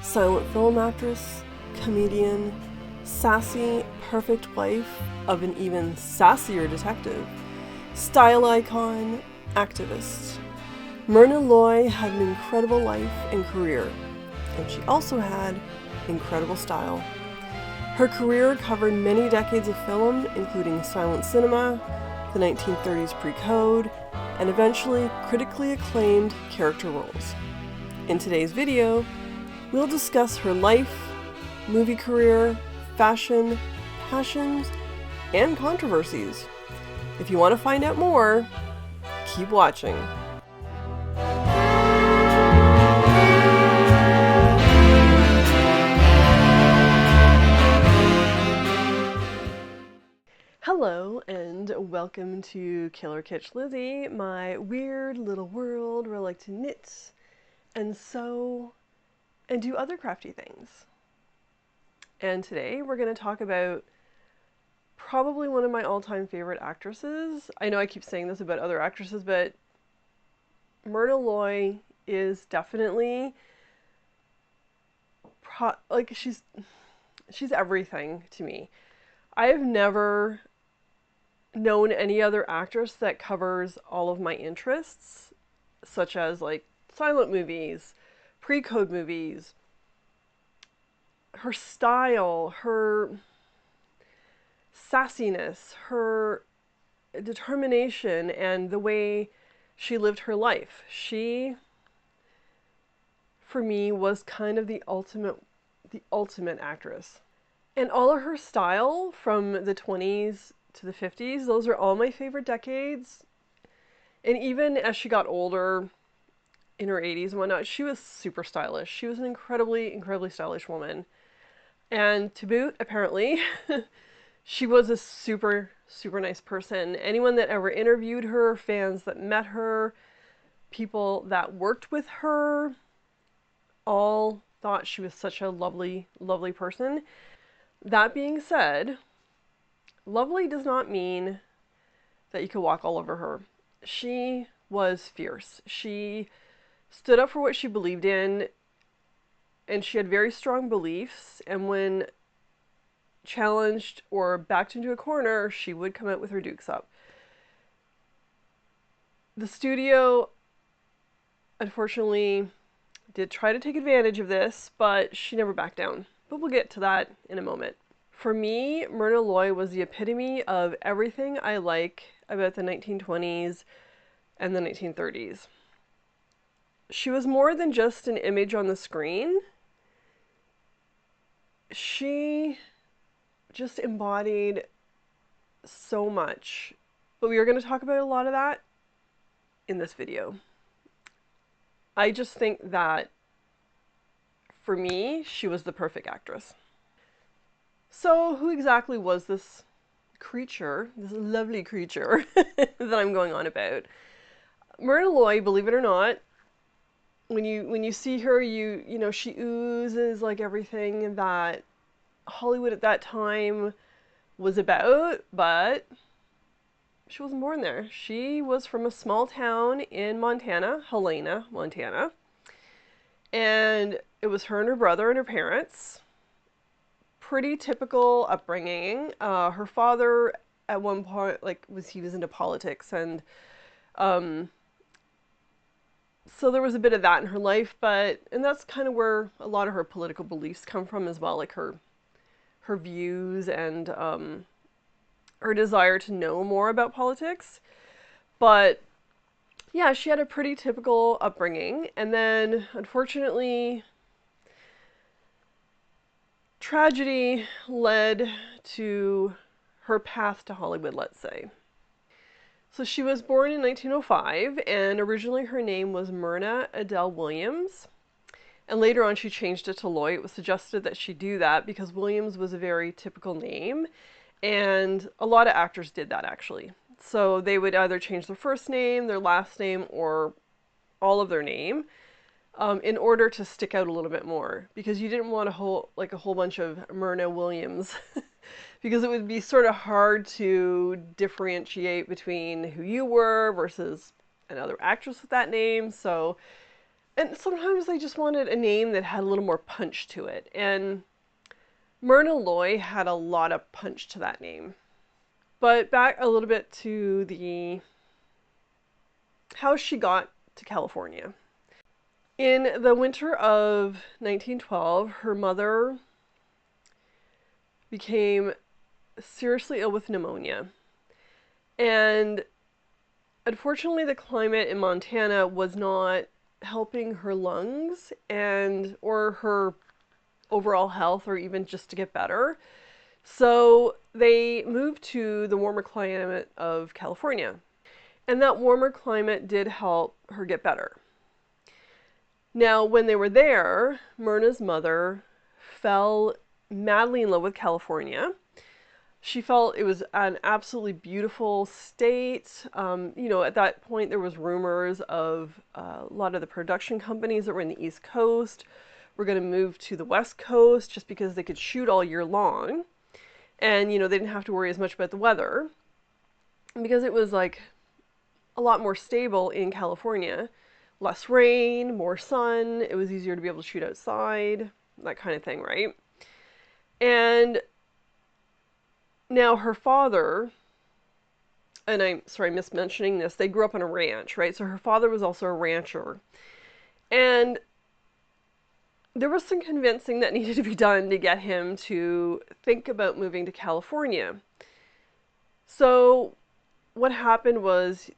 silent film actress, comedian, sassy, perfect wife of an even sassier detective, style icon, activist. Myrna Loy had an incredible life and career, and she also had incredible style. Her career covered many decades of film, including silent cinema, the 1930s precode, and eventually critically acclaimed character roles. In today's video, we'll discuss her life, movie career, fashion, passions, and controversies. If you want to find out more, keep watching. Hello and welcome to Killer Kitsch Lizzie, my weird little world where I like to knit and sew and do other crafty things. And today we're going to talk about probably one of my all-time favorite actresses. I know I keep saying this about other actresses, but Myrna Loy is definitely she's everything to me. I have never known any other actress that covers all of my interests, such as like silent movies, precode movies, her style, her sassiness, her determination, and the way she lived her life. She, for me, was kind of the ultimate actress. And all of her style from the 20s to the 50s, those are all my favorite decades. And even as she got older, in her 80s and whatnot, she was super stylish. She was an incredibly stylish woman. And to boot, apparently, she was a super nice person. Anyone that ever interviewed her, fans that met her, people that worked with her, all thought she was such a lovely person. That being said, lovely does not mean that you could walk all over her. She was fierce. She stood up for what she believed in, and she had very strong beliefs, and when challenged or backed into a corner, she would come out with her dukes up. The studio, unfortunately, did try to take advantage of this, but she never backed down. But we'll get to that in a moment. For me, Myrna Loy was the epitome of everything I like about the 1920s and the 1930s. She was more than just an image on the screen. She just embodied so much. But we are going to talk about a lot of that in this video. I just think that, for me, she was the perfect actress. So who exactly was this creature, this lovely creature that I'm going on about? Myrna Loy, believe it or not, when you see her, you know, she oozes like everything that Hollywood at that time was about, but she wasn't born there. She was from a small town in Montana, Helena, Montana. And it was her and her brother and her parents. Pretty typical upbringing. Her father at one point, he was into politics, and so there was a bit of that in her life, and that's kind of where a lot of her political beliefs come from as well, like her views and her desire to know more about politics. But yeah, she had a pretty typical upbringing, and then unfortunately, tragedy led to her path to Hollywood, let's say. So she was born in 1905, and originally her name was Myrna Adele Williams. And later on she changed it to Loy. It was suggested that she do that because Williams was a very typical name, and a lot of actors did that actually. So they would either change their first name, their last name, or all of their name in order to stick out a little bit more, because you didn't want a whole bunch of Myrna Williams because it would be sort of hard to differentiate between who you were versus another actress with that name. So And sometimes they just wanted a name that had a little more punch to it. And Myrna Loy had a lot of punch to that name. But back a little bit to the how she got to California. In the winter of 1912, her mother became seriously ill with pneumonia. And unfortunately, the climate in Montana was not helping her lungs and or her overall health or even just to get better. So they moved to the warmer climate of California. And that warmer climate did help her get better. Now, when they were there, Myrna's mother fell madly in love with California. She felt it was an absolutely beautiful state. At that point, there was rumors of a lot of the production companies that were in the East Coast were going to move to the West Coast just because they could shoot all year long. And, they didn't have to worry as much about the weather because it was like a lot more stable in California. Less rain, more sun. It was easier to be able to shoot outside, that kind of thing, right? And now her father, and I'm sorry, mismentioning this, they grew up on a ranch, right? So her father was also a rancher. And there was some convincing that needed to be done to get him to think about moving to California. So what happened was,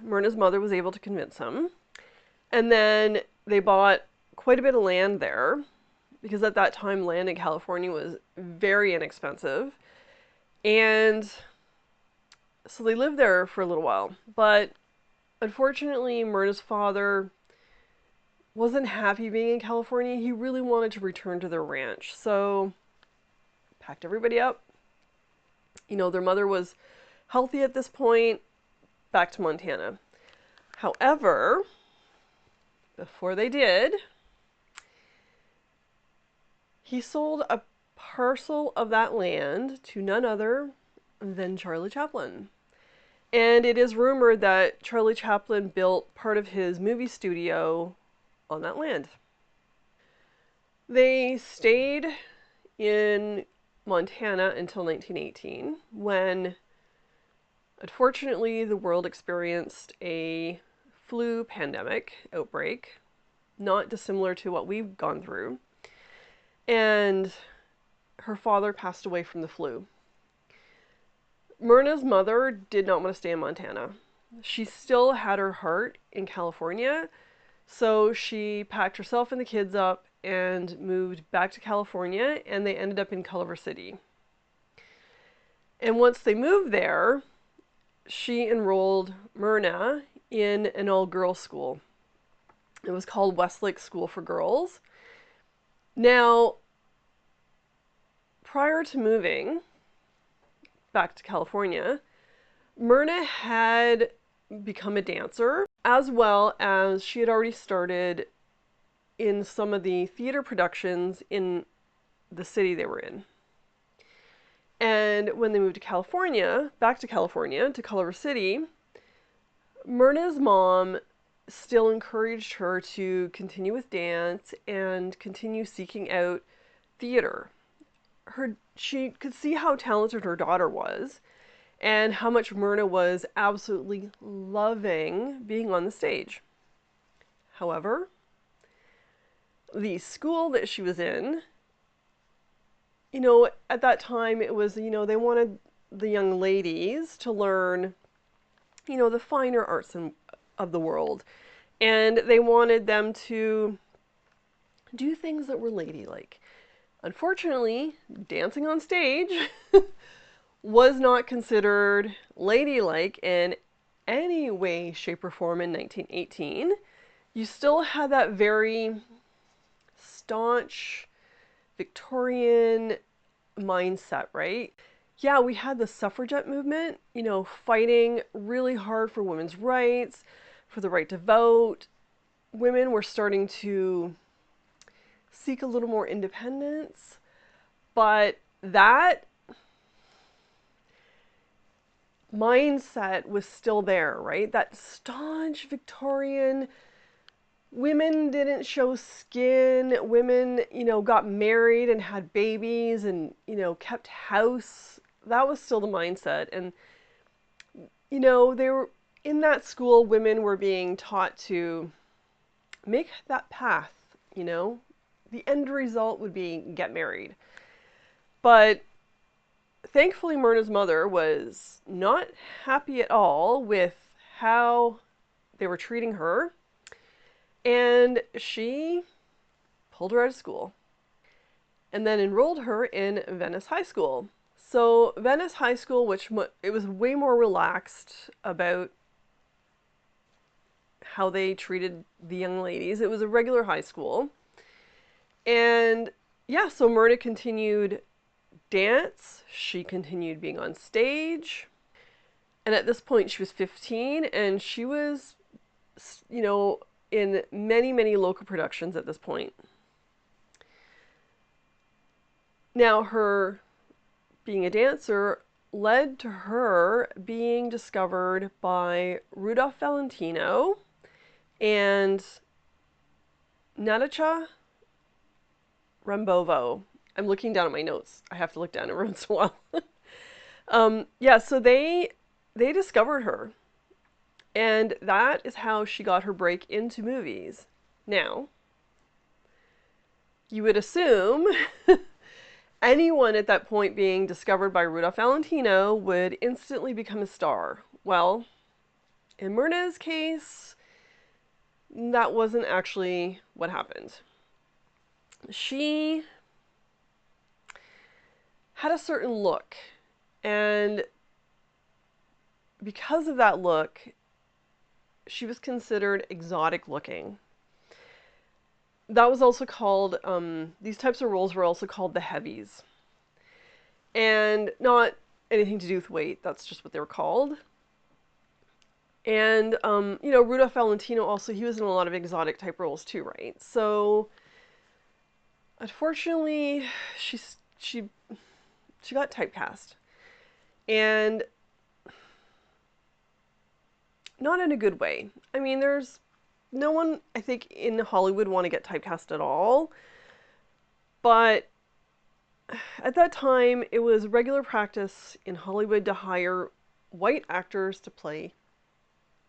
Myrna's mother was able to convince him. And then they bought quite a bit of land there, because at that time land in California was very inexpensive. And so they lived there for a little while. But unfortunately, Myrna's father wasn't happy being in California. He really wanted to return to their ranch. So packed everybody up. Their mother was healthy at this point, back to Montana. However, before they did, he sold a parcel of that land to none other than Charlie Chaplin. And it is rumored that Charlie Chaplin built part of his movie studio on that land. They stayed in Montana until 1918, when unfortunately the world experienced a flu pandemic outbreak, not dissimilar to what we've gone through. And her father passed away from the flu. Myrna's mother did not want to stay in Montana. She still had her heart in California, so she packed herself and the kids up and moved back to California, and they ended up in Culver City. And once they moved there, she enrolled Myrna in an all-girls school. It was called Westlake School for Girls. Now, prior to moving back to California, Myrna had become a dancer, as well as she had already started in some of the theater productions in the city they were in. And when they moved to California, back to California, to Culver City, Myrna's mom still encouraged her to continue with dance and continue seeking out theater. She could see how talented her daughter was and how much Myrna was absolutely loving being on the stage. However, the school that she was in, at that time it was, they wanted the young ladies to learn, the finer arts of the world. And they wanted them to do things that were ladylike. Unfortunately, dancing on stage was not considered ladylike in any way, shape, or form in 1918. You still had that very staunch Victorian mindset, right? Yeah, we had the suffragette movement, fighting really hard for women's rights, for the right to vote. Women were starting to seek a little more independence, but that mindset was still there, right? That staunch Victorian women didn't show skin. Women, got married and had babies and, kept house. That was still the mindset. And, they were in that school, women were being taught to make that path, The end result would be get married. But thankfully, Myrna's mother was not happy at all with how they were treating her. And she pulled her out of school and then enrolled her in Venice High School. So Venice High School, it was way more relaxed about how they treated the young ladies. It was a regular high school. And yeah, so Myrna continued dance. She continued being on stage. And at this point, she was 15 and she was, in many, many local productions at this point. Now, her being a dancer led to her being discovered by Rudolph Valentino and Natacha Rambovo. I'm looking down at my notes. I have to look down every once in a while. Yeah, so they discovered her. And that is how she got her break into movies. Now, you would assume anyone at that point being discovered by Rudolph Valentino would instantly become a star. Well, in Myrna's case, that wasn't actually what happened. She had a certain look, and because of that look, she was considered exotic looking. That was also called, these types of roles were also called the heavies. And not anything to do with weight, that's just what they were called. And, Rudolph Valentino also, he was in a lot of exotic type roles too, right? So, unfortunately, she got typecast. And not in a good way. I mean, there's no one, I think, in Hollywood want to get typecast at all. But at that time, it was regular practice in Hollywood to hire white actors to play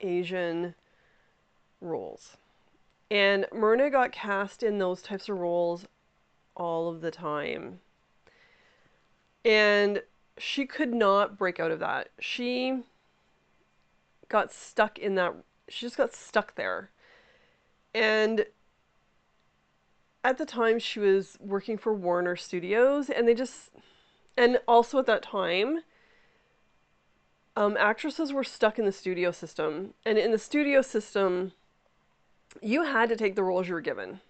Asian roles. And Myrna got cast in those types of roles all of the time. And she could not break out of that. She got stuck in that. She just got stuck there. And at the time, she was working for Warner Studios, and and also at that time, actresses were stuck in the studio system. And in the studio system, you had to take the roles you were given.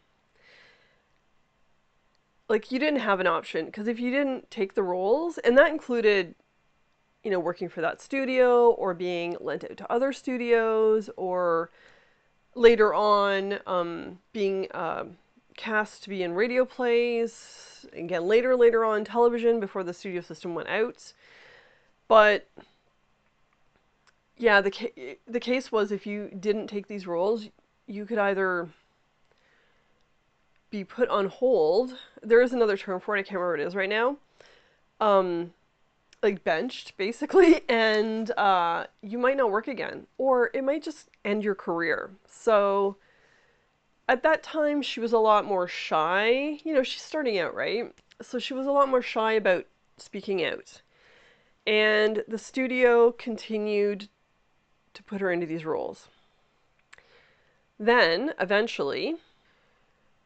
Like, you didn't have an option, because if you didn't take the roles, and that included, working for that studio, or being lent out to other studios, or later on, being cast to be in radio plays, again, later on television, before the studio system went out. But yeah, the case was, if you didn't take these roles, you could either be put on hold. There is another term for it, I can't remember what it is right now. Like benched, basically, and you might not work again, or it might just end your career. So at that time, she was a lot more shy. She's starting out, right? So she was a lot more shy about speaking out. And the studio continued to put her into these roles. Then, eventually,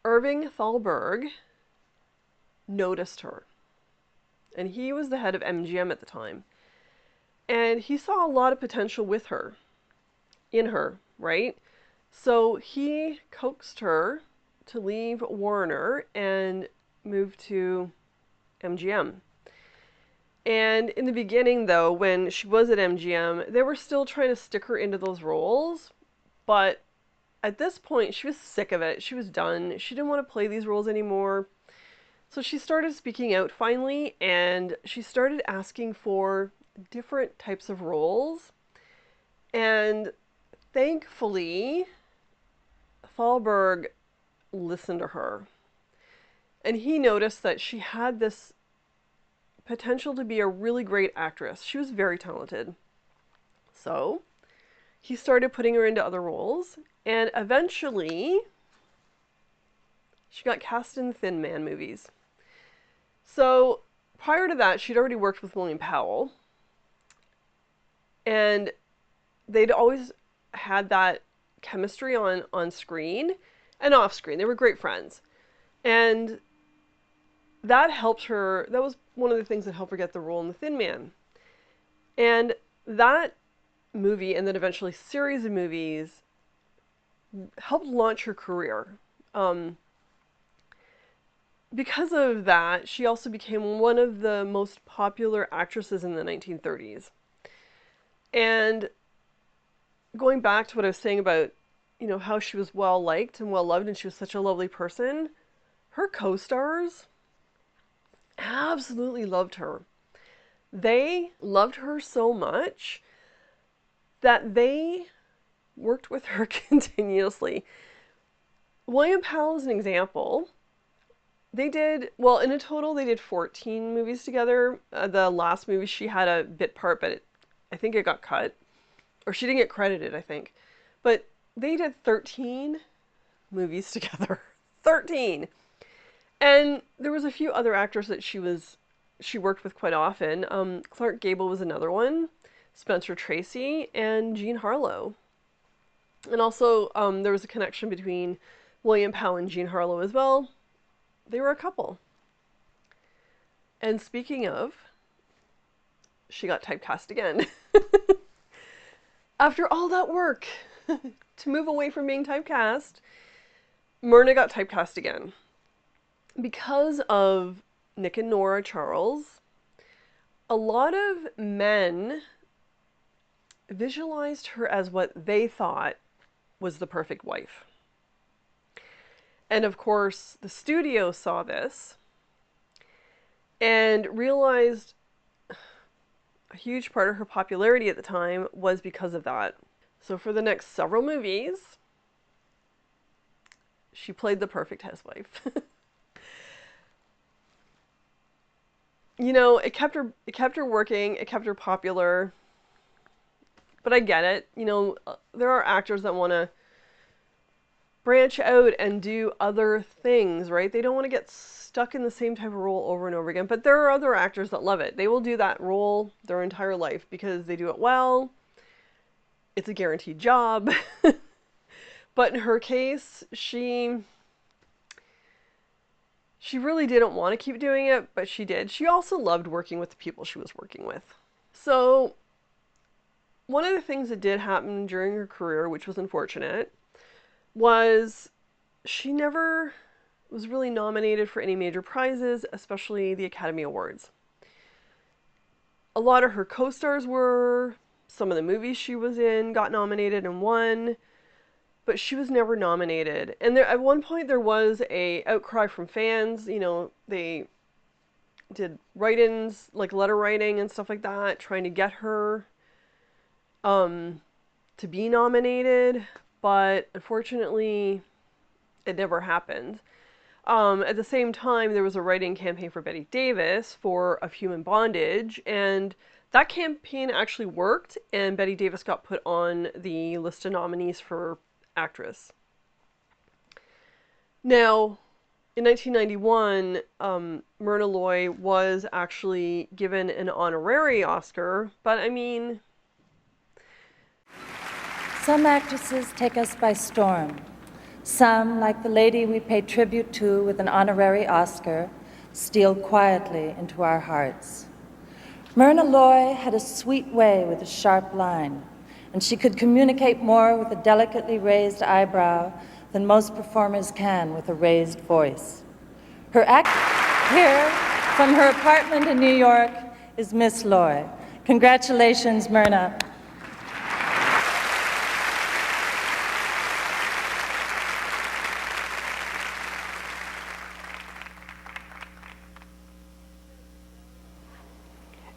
Irving Thalberg noticed her. And he was the head of MGM at the time. And he saw a lot of potential in her, right? So he coaxed her to leave Warner and move to MGM. And in the beginning, though, when she was at MGM, they were still trying to stick her into those roles. But at this point, she was sick of it. She was done. She didn't want to play these roles anymore. So she started speaking out finally, and she started asking for different types of roles. And thankfully, Thalberg listened to her. And he noticed that she had this potential to be a really great actress. She was very talented. So he started putting her into other roles, and eventually she got cast in Thin Man movies. So prior to that, she'd already worked with William Powell, and they'd always had that chemistry on screen and off screen. They were great friends. And that helped her, that was one of the things that helped her get the role in The Thin Man. And that movie, and then eventually series of movies, helped launch her career. Because of that, she also became one of the most popular actresses in the 1930s. And going back to what I was saying about, you know, how she was well liked and well loved, and she was such a lovely person, her co-stars absolutely loved her. They loved her so much that they worked with her continuously. William Powell is an example. They did, well, in a total, they did 14 movies together. The last movie, she had a bit part, but I think it got cut. Or she didn't get credited, I think. But they did 13 movies together. 13! And there was a few other actors that she worked with quite often. Clark Gable was another one. Spencer Tracy and Jean Harlow. And also, there was a connection between William Powell and Jean Harlow as well. They were a couple. And speaking of, she got typecast again. After all that work to move away from being typecast, Myrna got typecast again. Because of Nick and Nora Charles, a lot of men visualized her as what they thought was the perfect wife. And of course, the studio saw this and realized a huge part of her popularity at the time was because of that. So for the next several movies, she played the perfect housewife. You know, it kept her working, it kept her popular. But I get it. You know, there are actors that want to branch out and do other things, right? They don't want to get stuck in the same type of role over and over again. But there are other actors that love it. They will do that role their entire life because they do it well. It's a guaranteed job. But in her case, she really didn't want to keep doing it, but she did. She also loved working with the people she was working with. So one of the things that did happen during her career, which was unfortunate, was she never was really nominated for any major prizes, especially the Academy Awards. A lot of her co-stars were, some of the movies she was in got nominated and won, but she was never nominated. And at one point there was a outcry from fans. You know, they did write-ins, like letter writing and stuff like that, trying to get her to be nominated, but unfortunately it never happened. At the same time, there was a writing campaign for Bette Davis for Of Human Bondage, and that campaign actually worked, and Bette Davis got put on the list of nominees for actress. Now, in 1991, Myrna Loy was actually given an honorary Oscar, but I mean... Some actresses take us by storm. Some, like the lady we pay tribute to with an honorary Oscar, steal quietly into our hearts. Myrna Loy had a sweet way with a sharp line, and she could communicate more with a delicately raised eyebrow than most performers can with a raised voice. Her act here from her apartment in New York is Miss Loy. Congratulations, Myrna.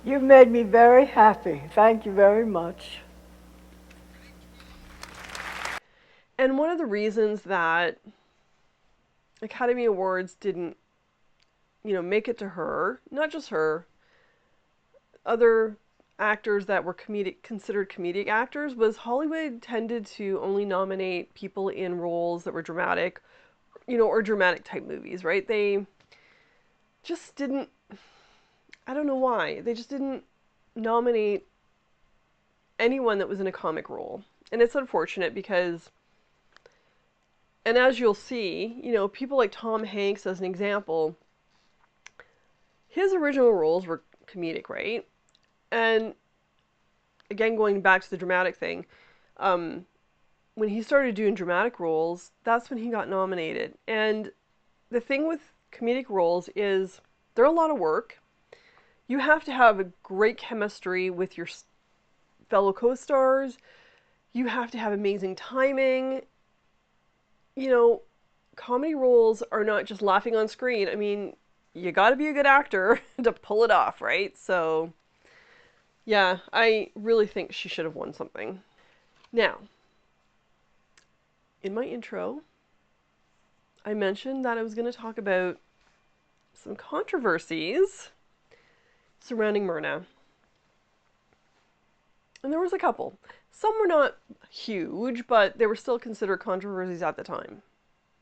You've made me very happy. Thank you very much. And one of the reasons that Academy Awards didn't, make it to her, not just her, other actors that were considered comedic actors, was Hollywood tended to only nominate people in roles that were dramatic, or dramatic type movies, right? They just didn't, I don't know why, they just didn't nominate anyone that was in a comic role. And it's unfortunate because, and as you'll see, people like Tom Hanks, as an example, his original roles were comedic, right? And again, going back to the dramatic thing, when he started doing dramatic roles, that's when he got nominated. And the thing with comedic roles is they're a lot of work. You have to have a great chemistry with your fellow co-stars. You have to have amazing timing. Comedy roles are not just laughing on screen. I mean, you got to be a good actor to pull it off, right? So, yeah, I really think she should have won something. Now, in my intro, I mentioned that I was going to talk about some controversies surrounding Myrna. And there was a couple. Some were not huge, but they were still considered controversies at the time.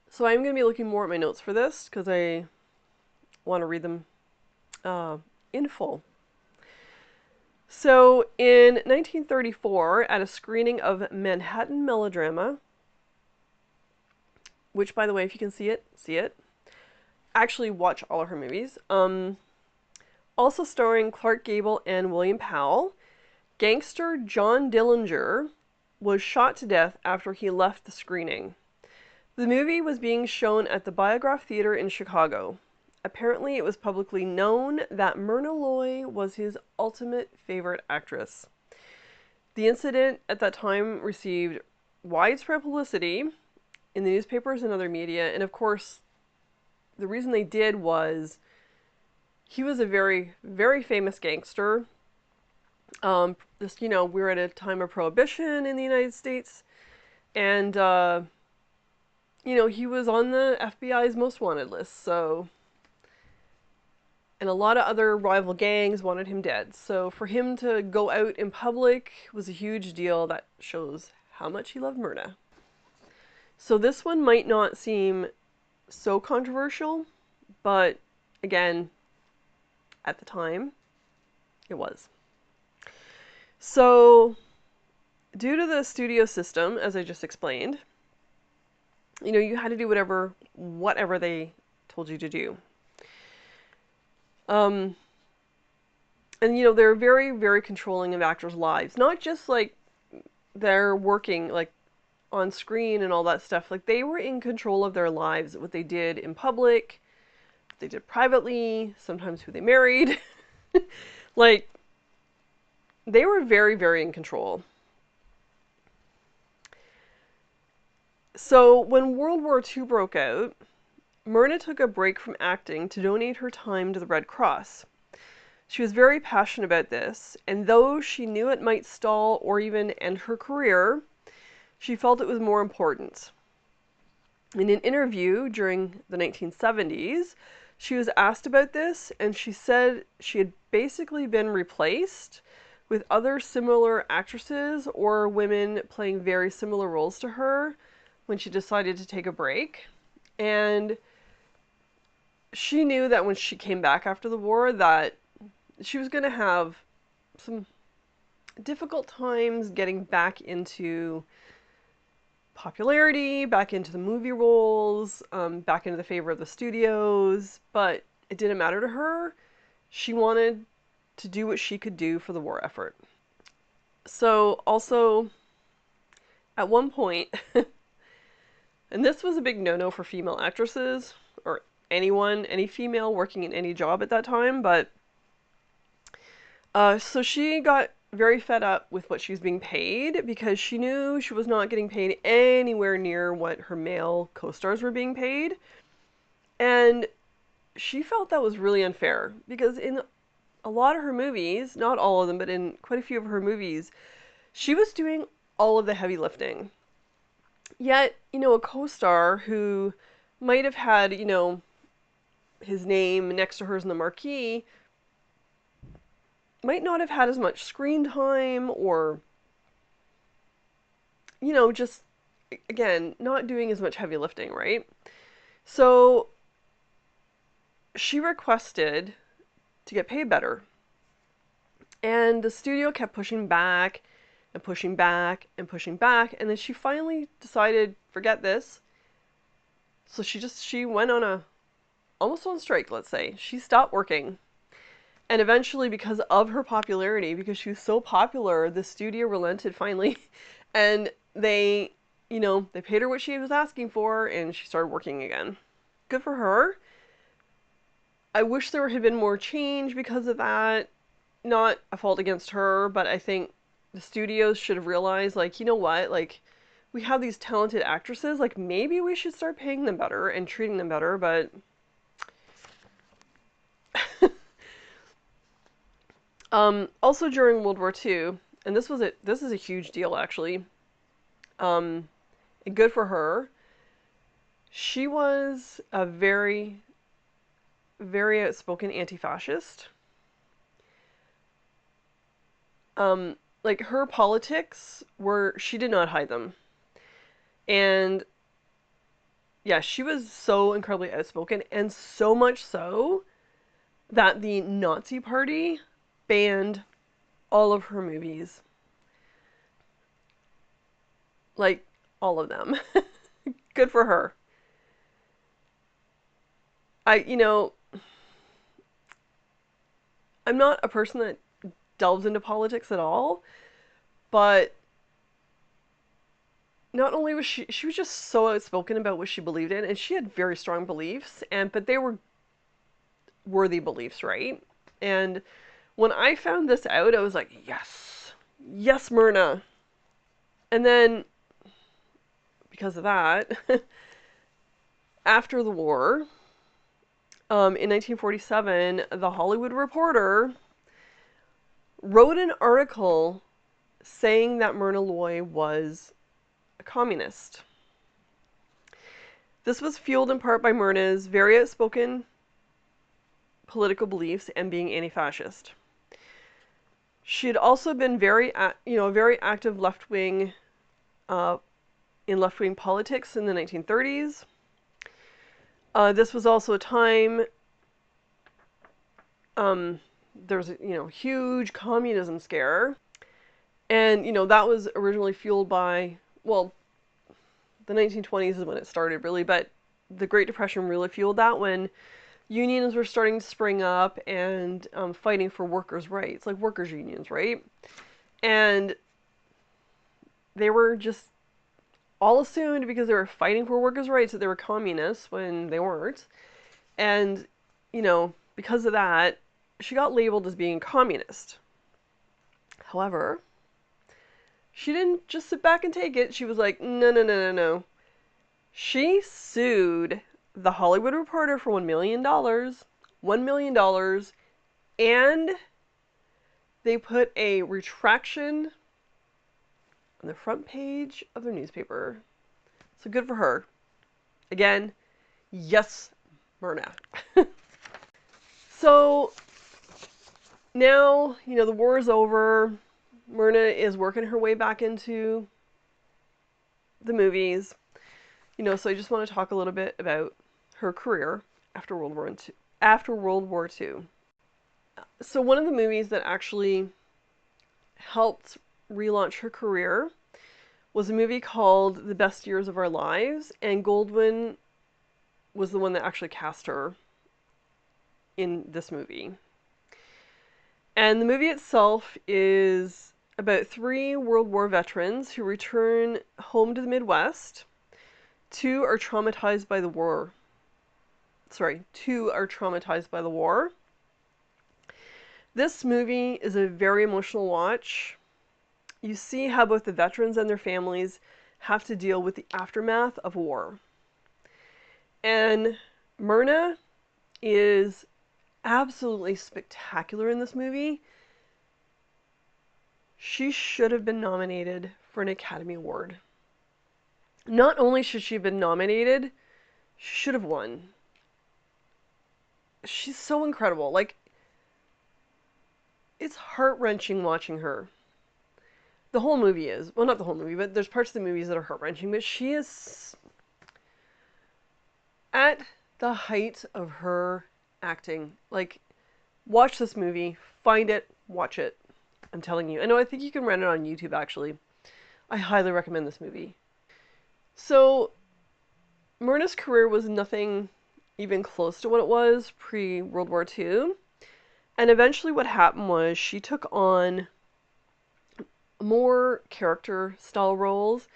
So I'm going to be looking more at my notes for this because I want to read them in full. So in 1934, at a screening of Manhattan Melodrama, which, by the way, if you can see it, see it. Actually, watch all of her movies. Also starring Clark Gable and William Powell, gangster John Dillinger was shot to death after he left the screening. The movie was being shown at the Biograph Theater in Chicago. Apparently, it was publicly known that Myrna Loy was his ultimate favorite actress. The incident at that time received widespread publicity in the newspapers and other media, and of course, the reason they did was he was a very, very famous gangster. We're at a time of prohibition in the United States, and he was on the FBI's most wanted list, so, and a lot of other rival gangs wanted him dead. So for him to go out in public was a huge deal. That shows how much he loved Myrna. So this one might not seem so controversial, but again, at the time, it was. So, due to the studio system, as I just explained, you had to do whatever they told you to do. And they're very, very controlling of actors' lives. Not just like they're working like on screen and all that stuff. Like they were in control of their lives, what they did in public, what they did privately, sometimes who they married. Like they were very, very in control. So when World War II broke out, Myrna took a break from acting to donate her time to the Red Cross. She was very passionate about this, and though she knew it might stall or even end her career, she felt it was more important. In an interview during the 1970s, she was asked about this, and she said she had basically been replaced with other similar actresses or women playing very similar roles to her when she decided to take a break. And she knew that when she came back after the war that she was going to have some difficult times getting back into popularity, back into the movie roles, back into the favor of the studios, but it didn't matter to her. She wanted to do what she could do for the war effort. So also, at one point, and this was a big no-no for female actresses, or any female working in any job at that time, but so she got very fed up with what she was being paid because she knew she was not getting paid anywhere near what her male co-stars were being paid. And she felt that was really unfair because in a lot of her movies, not all of them, but in quite a few of her movies, she was doing all of the heavy lifting. Yet, a co-star who might have had, his name next to hers in the marquee might not have had as much screen time, or, just, again, not doing as much heavy lifting, right? So she requested to get paid better. And the studio kept pushing back and pushing back and pushing back. And then she finally decided, forget this. So she went on almost on strike, let's say. She stopped working. And eventually, because of her popularity, because she was so popular, the studio relented finally. And they paid her what she was asking for, and she started working again. Good for her. I wish there had been more change because of that. Not a fault against her, but I think the studios should have realized, like, you know what, like, we have these talented actresses, like, maybe we should start paying them better and treating them better, but also during World War II, and this is a huge deal, actually, and good for her. She was a very, very outspoken anti-fascist. Like, her politics she did not hide them. And yeah, she was so incredibly outspoken, and so much so that the Nazi Party banned all of her movies. Like, all of them. Good for her. I'm not a person that delves into politics at all, but not only was she was just so outspoken about what she believed in, and she had very strong beliefs, but they were worthy beliefs, right? And when I found this out, I was like, yes, yes, Myrna. And then, because of that, after the war, in 1947, The Hollywood Reporter wrote an article saying that Myrna Loy was a communist. This was fueled in part by Myrna's very outspoken political beliefs and being anti-fascist. She had also been a very active left-wing in left-wing politics in the 1930s. This was also a time there was a huge communism scare, and that was originally fueled by, well, the 1920s is when it started, really, but the Great Depression really fueled that, when unions were starting to spring up and fighting for workers' rights, like workers' unions, right? And they were just all assumed, because they were fighting for workers' rights, that they were communists when they weren't. And, because of that, she got labeled as being communist. However, she didn't just sit back and take it. She was like, no, no, no, no, no. She sued The Hollywood Reporter for $1 million. $1 million. And they put a retraction on the front page of their newspaper. So good for her. Again, yes, Myrna. So now, the war is over. Myrna is working her way back into the movies. So I just want to talk a little bit about her career after World War II. So one of the movies that actually helped relaunch her career was a movie called The Best Years of Our Lives, and Goldwyn was the one that actually cast her in this movie. And the movie itself is about 3 World War veterans who return home to the Midwest. 2 are traumatized by the war. 2 are traumatized by the war. This movie is a very emotional watch. You see how both the veterans and their families have to deal with the aftermath of war. And Myrna is absolutely spectacular in this movie. She should have been nominated for an Academy Award. Not only should she have been nominated, she should have won. She's so incredible. Like, it's heart-wrenching watching her. The whole movie is. Well, not the whole movie, but there's parts of the movies that are heart-wrenching, but she is at the height of her acting. Like, watch this movie, find it, watch it. I'm telling you. I know, I think you can rent it on YouTube, actually. I highly recommend this movie. So, Myrna's career was nothing even close to what it was pre-World War II. And eventually what happened was she took on more character style roles,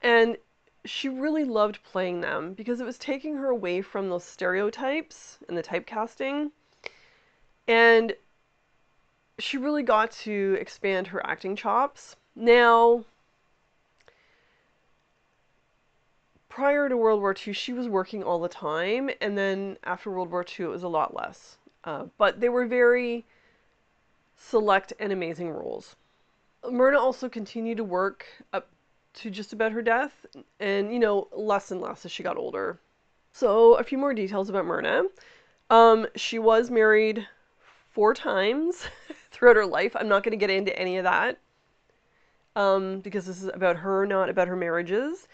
and she really loved playing them because it was taking her away from those stereotypes and the typecasting. And she really got to expand her acting chops. Now, prior to World War II, she was working all the time, and then after World War II, it was a lot less. But they were very select and amazing roles. Myrna also continued to work up to just about her death, and, less and less as she got older. So, a few more details about Myrna. She was married 4 times throughout her life. I'm not going to get into any of that, because this is about her, not about her marriages.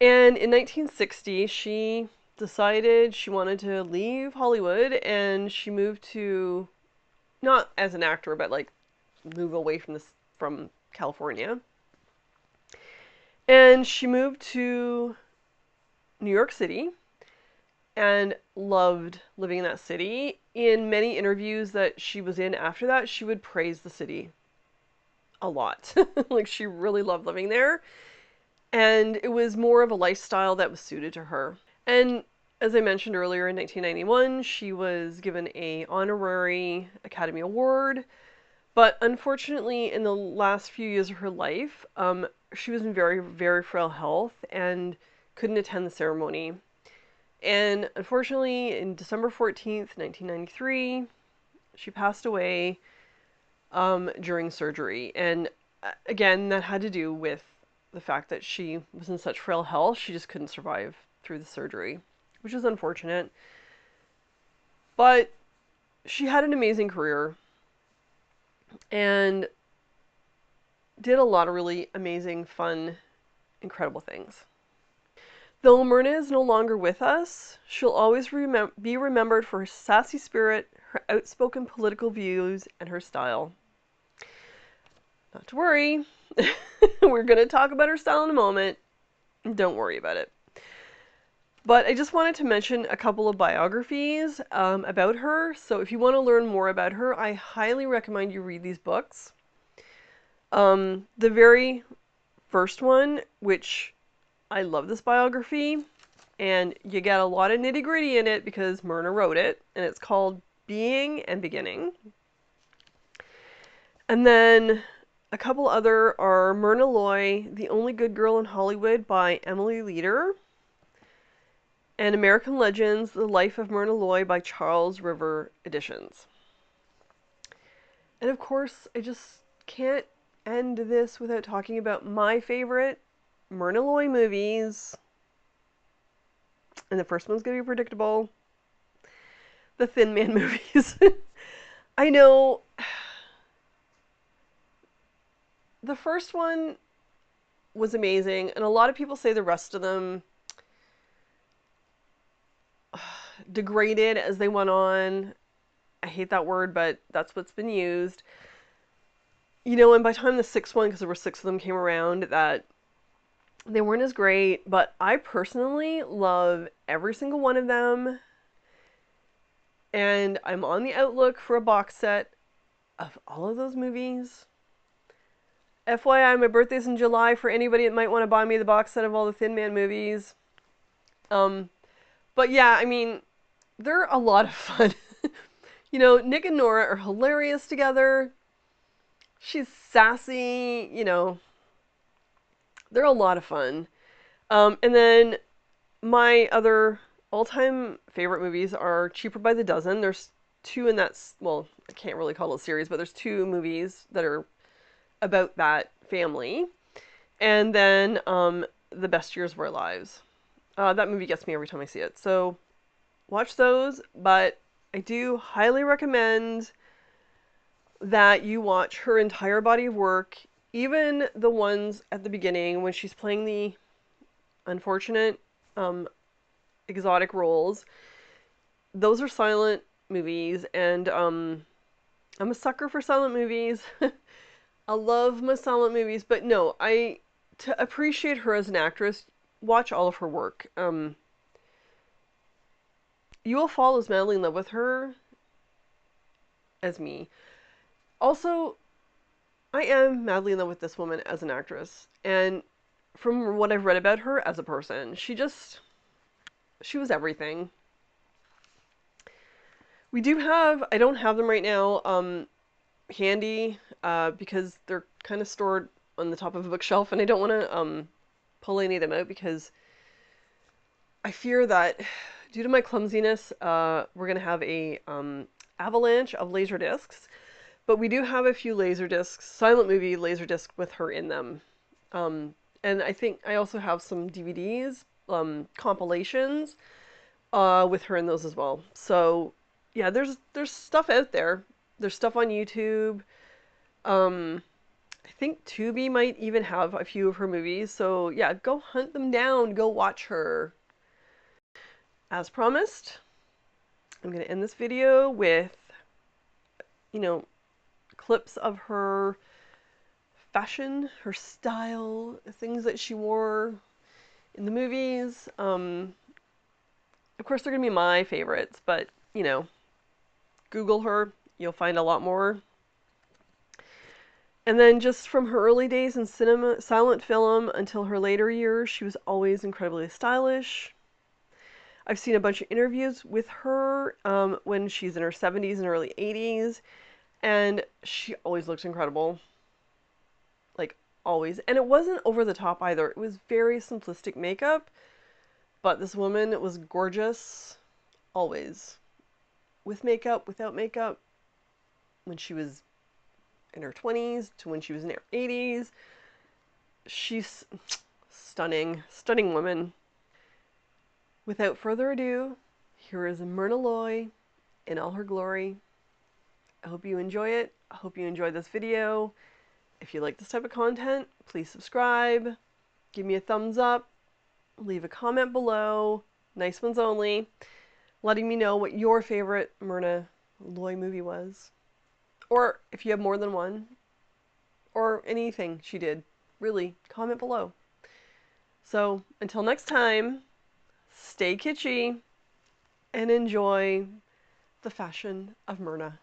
And in 1960, she decided she wanted to leave Hollywood, and she moved to, not as an actor, but like move away from California. And she moved to New York City and loved living in that city. In many interviews that she was in after that, she would praise the city a lot. Like, she really loved living there. And it was more of a lifestyle that was suited to her. And as I mentioned earlier, in 1991, she was given an honorary Academy Award. But unfortunately, in the last few years of her life, she was in very, very frail health and couldn't attend the ceremony. And unfortunately, in December 14th, 1993, she passed away during surgery. And again, that had to do with the fact that she was in such frail health, she just couldn't survive through the surgery, which is unfortunate. But she had an amazing career and did a lot of really amazing, fun, incredible things. Though Myrna is no longer with us, she'll always be remembered for her sassy spirit, her outspoken political views, and her style. Not to worry, we're going to talk about her style in a moment. Don't worry about it. But I just wanted to mention a couple of biographies about her. So if you want to learn more about her, I highly recommend you read these books. The very first one, which I love this biography, and you get a lot of nitty-gritty in it because Myrna wrote it, and it's called Being and Beginning. And then a couple other are Myrna Loy, The Only Good Girl in Hollywood by Emily Leader, and American Legends, The Life of Myrna Loy by Charles River Editions. And of course, I just can't end this without talking about my favorite Myrna Loy movies. And the first one's going to be predictable. The Thin Man movies. I know the first one was amazing, and a lot of people say the rest of them degraded as they went on. I hate that word, but that's what's been used. And by the time the 6th one, because there were 6 of them, came around, that they weren't as great, but I personally love every single one of them. And I'm on the outlook for a box set of all of those movies. FYI, my birthday's in July for anybody that might want to buy me the box set of all the Thin Man movies. But yeah, I mean, they're a lot of fun. Nick and Nora are hilarious together. She's sassy, they're a lot of fun. And then my other all-time favorite movies are Cheaper by the Dozen. There's 2 in that, well, I can't really call it a series, but there's 2 movies that are about that family. And then the best years of our lives. That movie gets me every time I see it. So watch those, but I do highly recommend that you watch her entire body of work, even the ones at the beginning when she's playing the unfortunate exotic roles. Those are silent movies, and I'm a sucker for silent movies. I love my silent movies, but no, to appreciate her as an actress, watch all of her work. You will fall as madly in love with her as me. Also, I am madly in love with this woman as an actress, and from what I've read about her as a person, she was everything. I don't have them right now, handy, because they're kind of stored on the top of a bookshelf, and I don't want to, pull any of them out because I fear that due to my clumsiness, we're going to have a, avalanche of laser discs. But we do have a few laser discs, silent movie laser discs with her in them. And I think I also have some DVDs, compilations, with her in those as well. So yeah, there's stuff out there. There's stuff on YouTube. I think Tubi might even have a few of her movies. So yeah, go hunt them down. Go watch her. As promised, I'm going to end this video with, clips of her fashion, her style, things that she wore in the movies. Of course, they're going to be my favorites, but, Google her. You'll find a lot more. And then just from her early days in cinema, silent film until her later years, she was always incredibly stylish. I've seen a bunch of interviews with her when she's in her 70s and early 80s, and she always looks incredible. Like, always. And it wasn't over the top either. It was very simplistic makeup, but this woman was gorgeous, always. With makeup, without makeup, when she was in her 20s to when she was in her 80s. She's stunning, stunning woman. Without further ado, here is Myrna Loy in all her glory. I hope you enjoy it. I hope you enjoyed this video. If you like this type of content, please subscribe, give me a thumbs up, leave a comment below, nice ones only, letting me know what your favorite Myrna Loy movie was. Or if you have more than one, or anything she did, really, comment below. So, until next time, stay kitschy and enjoy the fashion of Myrna.